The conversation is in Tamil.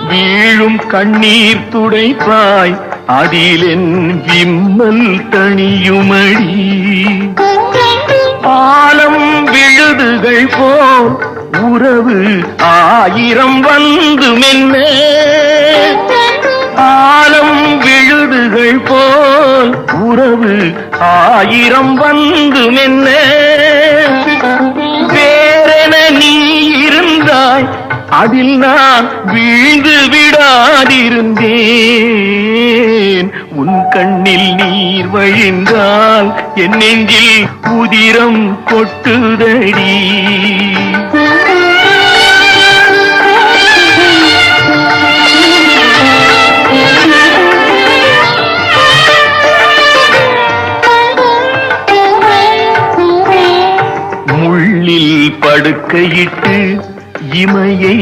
வீழும் கண்ணீர் துடைப்பாய் அதிலென் விம்மல் தணியுமடி. ஆலம் விழுதுகள் போல் உறவு ஆயிரம் வந்து மென்ன, ஆலம் விழுதுகள் போல் உறவு ஆயிரம் வந்து மென்ன. வேறென நீ இருந்தாய் அதில் நான் வீழ்ந்து விடாதிருந்தேன். உன் கண்ணில் நீர் வழிந்தால் என் நெஞ்சில் உதிரம் கொட்டுதடி. முள்ளில் படுக்கையிட்டு இமையை